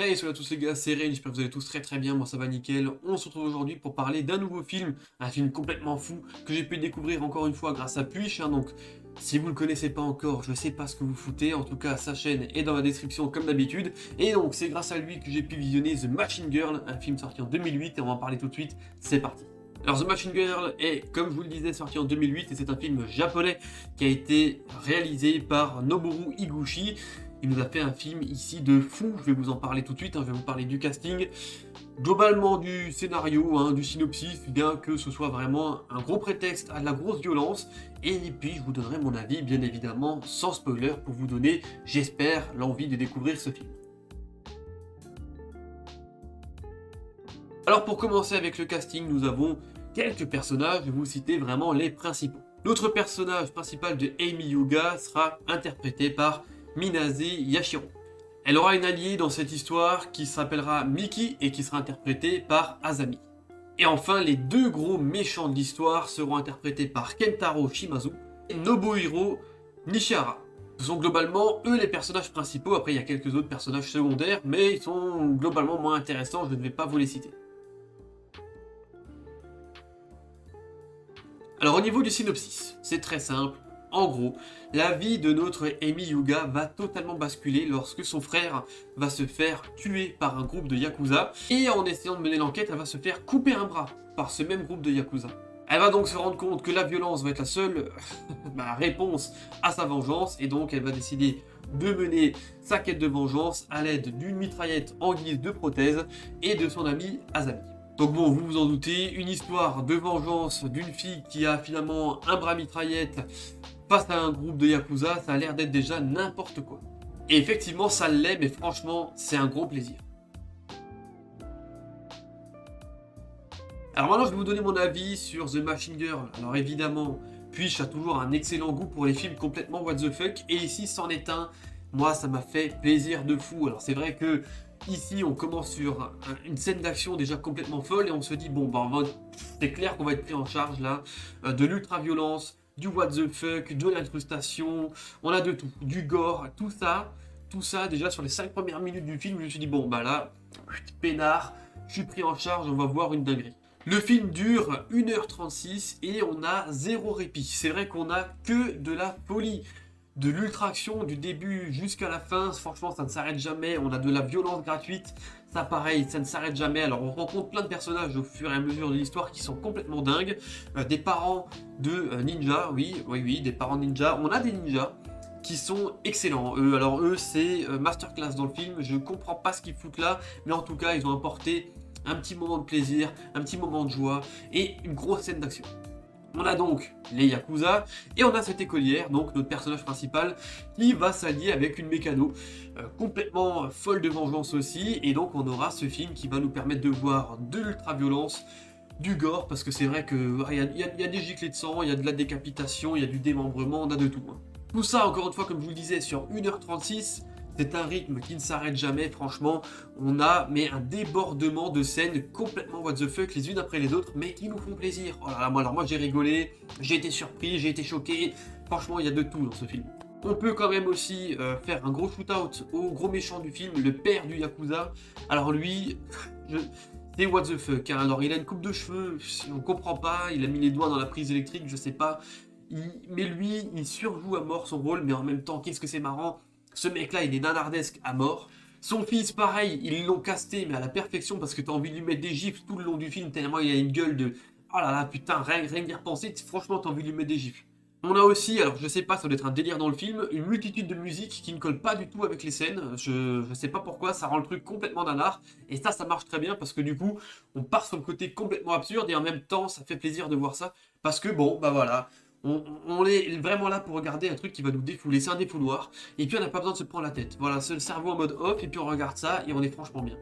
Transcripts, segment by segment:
Hey, salut à tous les gars, c'est Ray, j'espère que vous allez tous très bien, moi ça va nickel. On se retrouve aujourd'hui pour parler d'un nouveau film, un film complètement fou que j'ai pu découvrir encore une fois grâce à Puich, donc si vous le connaissez pas encore, je sais pas ce que vous foutez, en tout cas sa chaîne est dans la description comme d'habitude, et donc c'est grâce à lui que j'ai pu visionner The Machine Girl, un film sorti en 2008, et on va en parler tout de suite, c'est parti. Alors The Machine Girl est, comme je vous le disais, sorti en 2008, et c'est un film japonais qui a été réalisé par Noboru Higuchi. Il nous a fait un film ici de fou, je vais vous en parler tout de suite, je vais vous parler du casting, globalement du scénario, du synopsis, bien que ce soit vraiment un gros prétexte à de la grosse violence, et puis je vous donnerai mon avis, bien évidemment, sans spoiler, pour vous donner, j'espère, l'envie de découvrir ce film. Alors pour commencer avec le casting, nous avons quelques personnages, je vais vous citer vraiment les principaux. Notre personnage principal de Amy Yuga sera interprété par Minase Yashiro. Elle aura une alliée dans cette histoire qui s'appellera Miki et qui sera interprétée par Azami. Et enfin, les deux gros méchants de l'histoire seront interprétés par Kentaro Shimazu et Nobuhiro Nishihara. Ce sont globalement eux les personnages principaux, après il y a quelques autres personnages secondaires, mais ils sont globalement moins intéressants, je ne vais pas vous les citer. Alors au niveau du synopsis, c'est très simple. En gros, la vie de notre Amy Yuga va totalement basculer lorsque son frère va se faire tuer par un groupe de Yakuza. Et en essayant de mener l'enquête, elle va se faire couper un bras par ce même groupe de Yakuza. Elle va donc se rendre compte que la violence va être la seule réponse à sa vengeance. Et donc elle va décider de mener sa quête de vengeance à l'aide d'une mitraillette en guise de prothèse et de son ami Azami. Donc bon, vous vous en doutez, une histoire de vengeance d'une fille qui a finalement un bras mitraillette face à un groupe de Yakuza, ça a l'air d'être déjà n'importe quoi. Et effectivement, ça l'est, mais franchement, c'est un gros plaisir. Alors maintenant, je vais vous donner mon avis sur The Machine Girl. Alors évidemment, Puich a toujours un excellent goût pour les films complètement what the fuck, et ici, c'en est un. Moi, ça m'a fait plaisir de fou. Alors c'est vrai que ici, on commence sur une scène d'action déjà complètement folle, et on se dit, bon, bah, c'est clair qu'on va être pris en charge là, de l'ultra-violence, du what the fuck, de l'incrustation, on a de tout, du gore, tout ça déjà sur les 5 premières minutes du film, je me suis dit bon bah là, peinard, je suis pris en charge, on va voir une dinguerie. Le film dure 1h36 et on a zéro répit, c'est vrai qu'on a que de la folie. De l'ultra-action du début jusqu'à la fin, franchement ça ne s'arrête jamais, on a de la violence gratuite, ça pareil, ça ne s'arrête jamais. Alors on rencontre plein de personnages au fur et à mesure de l'histoire qui sont complètement dingues, des parents de ninjas, oui, des parents ninjas, on a des ninjas qui sont excellents, alors eux c'est masterclass dans le film, je comprends pas ce qu'ils foutent là, mais en tout cas ils ont apporté un petit moment de plaisir, un petit moment de joie et une grosse scène d'action. On a donc les Yakuza, et on a cette écolière, donc notre personnage principal, qui va s'allier avec une mécano, complètement folle de vengeance aussi, et donc on aura ce film qui va nous permettre de voir de l'ultra-violence, du gore, parce que c'est vrai qu'il y a des giclées de sang, il y a de la décapitation, il y a du démembrement, on a de tout. Tout ça, encore une fois, comme je vous le disais, sur 1h36, c'est un rythme qui ne s'arrête jamais, franchement, on a un débordement de scènes complètement what the fuck les unes après les autres, mais qui nous font plaisir. Oh là là, moi j'ai rigolé, j'ai été surpris, j'ai été choqué, franchement il y a de tout dans ce film. On peut quand même aussi faire un gros shoot-out au gros méchant du film, le père du Yakuza. Alors lui, c'est what the fuck, hein. Alors il a une coupe de cheveux, on comprend pas, il a mis les doigts dans la prise électrique, je sais pas. Mais lui, il surjoue à mort son rôle, mais en même temps, qu'est-ce que c'est marrant. Ce mec-là, il est nanardesque à mort. Son fils, pareil, ils l'ont casté, mais à la perfection, parce que t'as envie de lui mettre des gifles tout le long du film, tellement il a une gueule de... Oh là là, putain, rien que d'y repenser, franchement, t'as envie de lui mettre des gifles. On a aussi, alors je sais pas, ça doit être un délire dans le film, une multitude de musiques qui ne collent pas du tout avec les scènes. Je sais pas pourquoi, ça rend le truc complètement nanar. Et ça marche très bien, parce que du coup, on part sur le côté complètement absurde, et en même temps, ça fait plaisir de voir ça. Parce que bon, bah voilà... On est vraiment là pour regarder un truc qui va nous défouler, c'est un défouloir, et puis on n'a pas besoin de se prendre la tête. Voilà, c'est le cerveau en mode off, et puis on regarde ça, et on est franchement bien.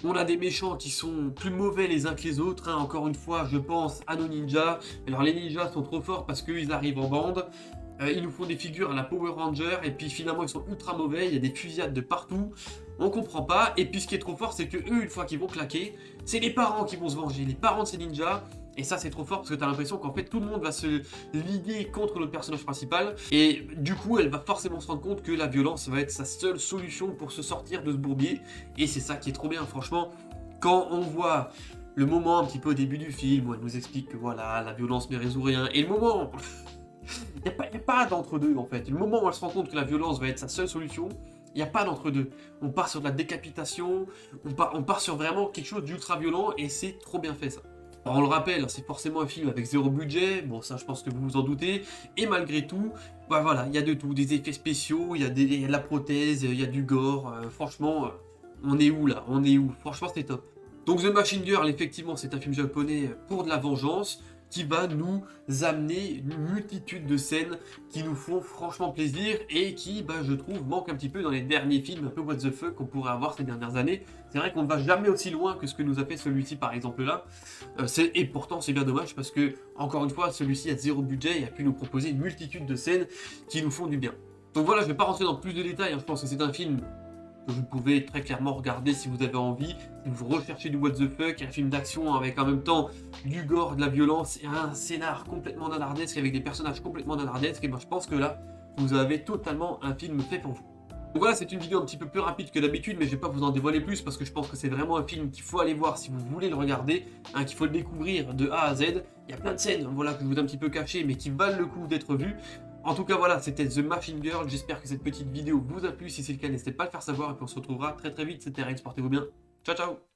On a des méchants qui sont plus mauvais les uns que les autres, hein. Encore une fois, je pense à nos ninjas. Alors les ninjas sont trop forts parce qu'ils arrivent en bande, ils nous font des figures à la Power Ranger, et puis finalement ils sont ultra mauvais, il y a des fusillades de partout, on comprend pas, et puis ce qui est trop fort, c'est que eux, une fois qu'ils vont claquer, c'est les parents qui vont se venger, les parents de ces ninjas. Et ça, c'est trop fort parce que t'as l'impression qu'en fait, tout le monde va se liguer contre le personnage principal. Et du coup, elle va forcément se rendre compte que la violence va être sa seule solution pour se sortir de ce bourbier. Et c'est ça qui est trop bien, franchement. Quand on voit le moment un petit peu au début du film où elle nous explique que voilà, la violence ne résout rien. Et le moment... Il n'y a pas d'entre-deux, en fait. Le moment où elle se rend compte que la violence va être sa seule solution, il n'y a pas d'entre-deux. On part sur de la décapitation, on part sur vraiment quelque chose d'ultra violent, et c'est trop bien fait, ça. Alors, on le rappelle, c'est forcément un film avec zéro budget, bon ça je pense que vous vous en doutez, et malgré tout, bah voilà, il y a de tout, des effets spéciaux, il y a de la prothèse, il y a du gore, franchement, on est où là? On est où? Franchement c'est top. Donc The Machine Girl, effectivement, c'est un film japonais pour de la vengeance, qui va nous amener une multitude de scènes qui nous font franchement plaisir et qui, bah, je trouve, manquent un petit peu dans les derniers films un peu what the fuck qu'on pourrait avoir ces dernières années. C'est vrai qu'on ne va jamais aussi loin que ce que nous a fait celui-ci par exemple là. Et pourtant c'est bien dommage parce que, encore une fois, celui-ci a zéro budget et a pu nous proposer une multitude de scènes qui nous font du bien. Donc voilà, je ne vais pas rentrer dans plus de détails, hein. Je pense que c'est un film que vous pouvez très clairement regarder si vous avez envie, si vous recherchez du what the fuck, un film d'action avec en même temps du gore, de la violence et un scénar complètement nanardesque avec des personnages complètement nanardesques, et ben je pense que là, vous avez totalement un film fait pour vous. Donc voilà, c'est une vidéo un petit peu plus rapide que d'habitude, mais je vais pas vous en dévoiler plus parce que je pense que c'est vraiment un film qu'il faut aller voir si vous voulez le regarder, hein, qu'il faut le découvrir de A à Z. Il y a plein de scènes, voilà, que je vous ai un petit peu cachées, mais qui valent le coup d'être vues. En tout cas, voilà, c'était The Machine Girl. J'espère que cette petite vidéo vous a plu. Si c'est le cas, n'hésitez pas à le faire savoir. Et puis on se retrouvera très très vite. C'était Rex, portez-vous bien. Ciao, ciao!